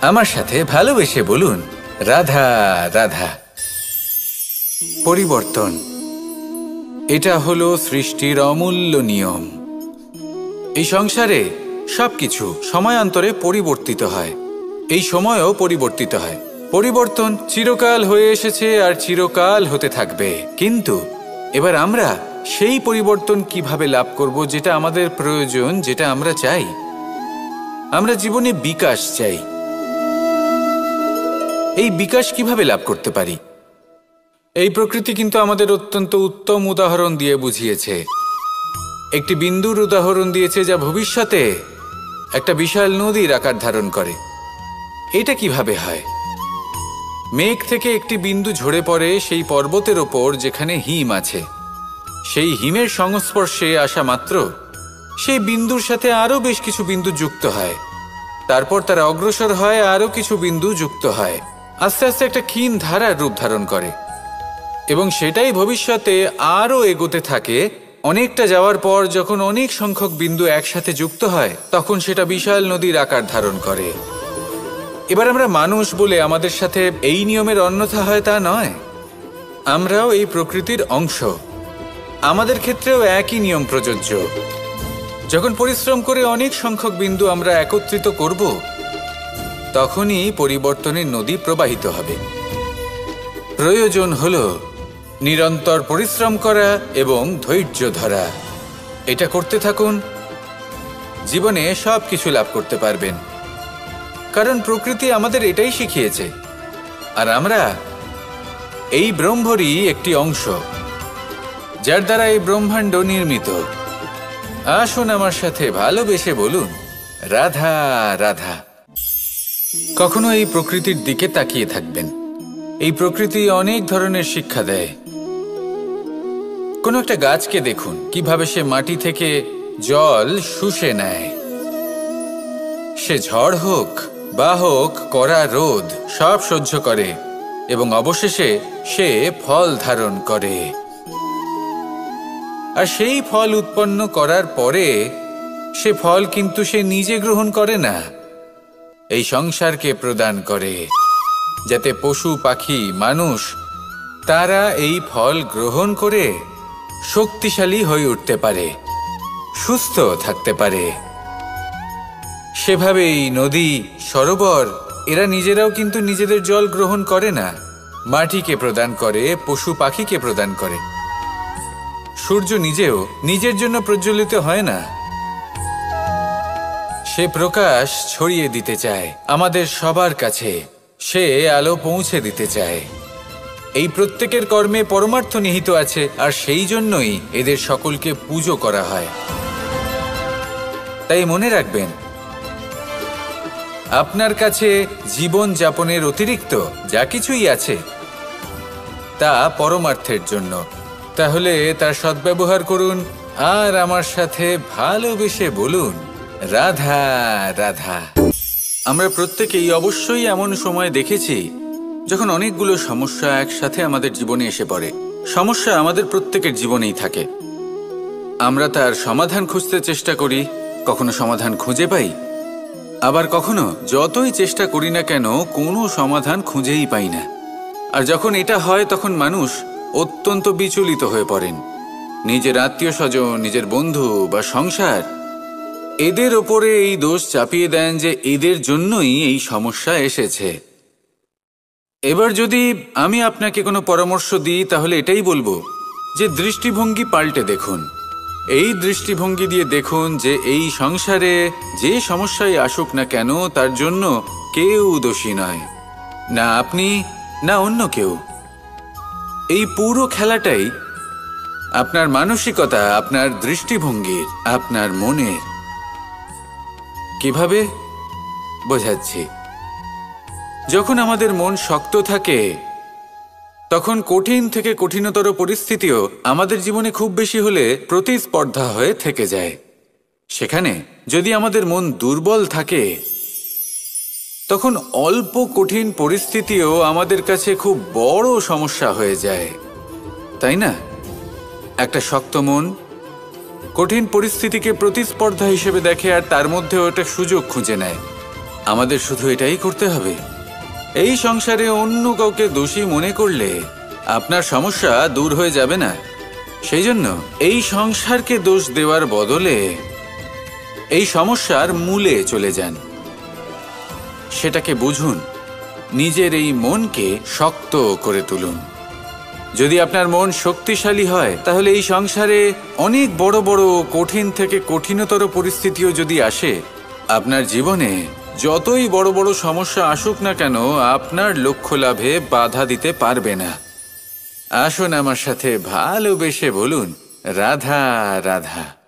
আমার সাথে ভালোবেসে বলুন রাধা রাধা। পরিবর্তন, এটা হলো সৃষ্টির অমূল্য নিয়ম। এই সংসারে সবকিছু সময়ান্তরে পরিবর্তিত হয়, এই সময়ও পরিবর্তিত হয়। পরিবর্তন চিরকাল হয়ে এসেছে আর চিরকাল হতে থাকবে, কিন্তু এবার আমরা সেই পরিবর্তন কিভাবে লাভ করব যেটা আমাদের প্রয়োজন, যেটা আমরা চাই। আমরা জীবনে বিকাশ চাই। এই বিকাশ কিভাবে লাভ করতে পারি? এই প্রকৃতি কিন্তু আমাদের অত্যন্ত উত্তম উদাহরণ দিয়ে বুঝিয়েছে। একটি বিন্দুর উদাহরণ দিয়েছে যা ভবিষ্যতে একটা বিশাল নদীর আকার ধারণ করে। এটা কিভাবে হয়? মেঘ থেকে একটি বিন্দু ঝরে পড়ে সেই পর্বতের ওপর যেখানে হিম আছে। সেই হিমের সংস্পর্শে আসা মাত্র সেই বিন্দুর সাথে আরও বেশ কিছু বিন্দু যুক্ত হয়। তারপর তারা অগ্রসর হয়, আরও কিছু বিন্দু যুক্ত হয়, আস্তে আস্তে একটা ক্ষীণ ধারার রূপ ধারণ করে এবং সেটাই ভবিষ্যতে আরও এগোতে থাকে। অনেকটা যাওয়ার পর যখন অনেক সংখ্যক বিন্দু একসাথে যুক্ত হয় তখন সেটা বিশাল নদীর আকার ধারণ করে। এবার আমরা মানুষ বলে আমাদের সাথে এই নিয়মের অন্যথা হয় তা নয়। আমরাও এই প্রকৃতির অংশ। আমাদের ক্ষেত্রেও একই নিয়ম প্রযোজ্য। যখন পরিশ্রম করে অনেক সংখ্যক বিন্দু আমরা একত্রিত করব তখনই পরিবর্তনের নদী প্রবাহিত হবে। প্রয়োজন হলো নিরন্তর পরিশ্রম করা এবং ধৈর্য ধরা। এটা করতে থাকুন, জীবনে সব কিছু লাভ করতে পারবেন। কারণ প্রকৃতি আমাদের এটাই শিখিয়েছে, আর আমরা এই ব্রহ্মরই একটি অংশ, যার দ্বারা এই ব্রহ্মাণ্ড নির্মিত। আসুন আমার সাথে ভালোবেসে বলুন, রাধা রাধা। কখনো এই প্রকৃতির দিকে তাকিয়ে থাকবেন। এই প্রকৃতি অনেক ধরনের শিক্ষা দেয়। কোনো একটা গাছকে দেখুন, কিভাবে সে মাটি থেকে জল শুষে নেয়। সে ঝড় হোক বা হোক কড়া রোদ সব সহ্য করে এবং অবশেষে সে ফল ধারণ করে। আর সেই ফল উৎপন্ন করার পরে সে ফল কিন্তু সে নিজে গ্রহণ করে না, এই সংসারকে প্রদান করে, যাতে পশু পাখি মানুষ তারা এই ফল গ্রহণ করে শক্তিশালী হয়ে উঠতে পারে, সুস্থ থাকতে পারে। সেভাবেই নদী, সরোবর এরা নিজেরাও কিন্তু নিজেদের জল গ্রহণ করে না, মাটিকে প্রদান করে, পশু পাখিকে প্রদান করে। সূর্য নিজেও নিজের জন্য প্রজ্বলিত হয় না, সে প্রকাশ ছড়িয়ে দিতে চায় আমাদের সবার কাছে, সে আলো পৌঁছে দিতে চায়। এই প্রত্যেকের কর্মে পরমার্থ নিহিত আছে, আর সেই জন্যই এদের সকলকে পুজো করা হয়। তাই মনে রাখবেন, আপনার কাছে জীবন যাপনের অতিরিক্ত যা কিছুই আছে তা পরমার্থের জন্য। তাহলে তার সদ্ব্যবহার করুন আর আমার সাথে ভালোবেসে বলুন, রাধা রাধা। আমরা প্রত্যেকেই অবশ্যই এমন সময় দেখেছি যখন অনেকগুলো সমস্যা একসাথে আমাদের জীবনে এসে পড়ে। সমস্যা আমাদের প্রত্যেকের জীবনেই থাকে। আমরা তার সমাধান খুঁজতে চেষ্টা করি, কখনো সমাধান খুঁজে পাই, আবার কখনো যতই চেষ্টা করি না কেন কোনো সমাধান খুঁজেই পাই না। আর যখন এটা হয় তখন মানুষ অত্যন্ত বিচলিত হয়ে পড়েন। নিজের আত্মীয় স্বজন, নিজের বন্ধু বা সংসার এদের ওপরে এই দোষ চাপিয়ে দেন যে এদের জন্যই এই সমস্যা এসেছে। এবার যদি আমি আপনাকে কোনো পরামর্শ দিই তাহলে এটাই বলবো যে দৃষ্টিভঙ্গি পাল্টে দেখুন। এই দৃষ্টিভঙ্গি দিয়ে দেখুন যে এই সংসারে যে সমস্যায় আসুক না কেন তার জন্য কেউ দোষী নয়, না আপনি না অন্য কেউ। এই পুরো খেলাটাই আপনার মানসিকতা, আপনার দৃষ্টিভঙ্গির, আপনার মনের। কিভাবে বোঝাচ্ছি? যখন আমাদের মন শক্ত থাকে তখন কঠিন থেকে কঠিনতর পরিস্থিতিও আমাদের জীবনে খুব বেশি হলে প্রতিস্পর্ধা হয়ে থেকে যায়। সেখানে যদি আমাদের মন দুর্বল থাকে তখন অল্প কঠিন পরিস্থিতিও আমাদের কাছে খুব বড় সমস্যা হয়ে যায়, তাই না? একটা শক্ত মন কঠিন পরিস্থিতিকে প্রতিস্পর্ধা হিসেবে দেখে আর তার মধ্যেও একটা সুযোগ খুঁজে নেয়। আমাদের শুধু এটাই করতে হবে। এই সংসারে অন্য কাউকে দোষী মনে করলে আপনার সমস্যা দূর হয়ে যাবে না। সেই জন্য এই সংসারকে দোষ দেওয়ার বদলে এই সমস্যার মূলে চলে যান, সেটাকে বুঝুন, নিজের এই মনকে শক্ত করে তুলুন। যদি আপনার মন শক্তিশালী হয় তাহলে এই সংসারে অনেক বড় বড় কঠিন থেকে কঠিনতর পরিস্থিতিও যদি আসে, আপনার জীবনে যতই বড় বড় সমস্যা আসুক না কেন আপনার লক্ষ্য লাভে বাধা দিতে পারবে না। আসুন আমার সাথে ভালোবেসে বলুন, রাধা রাধা।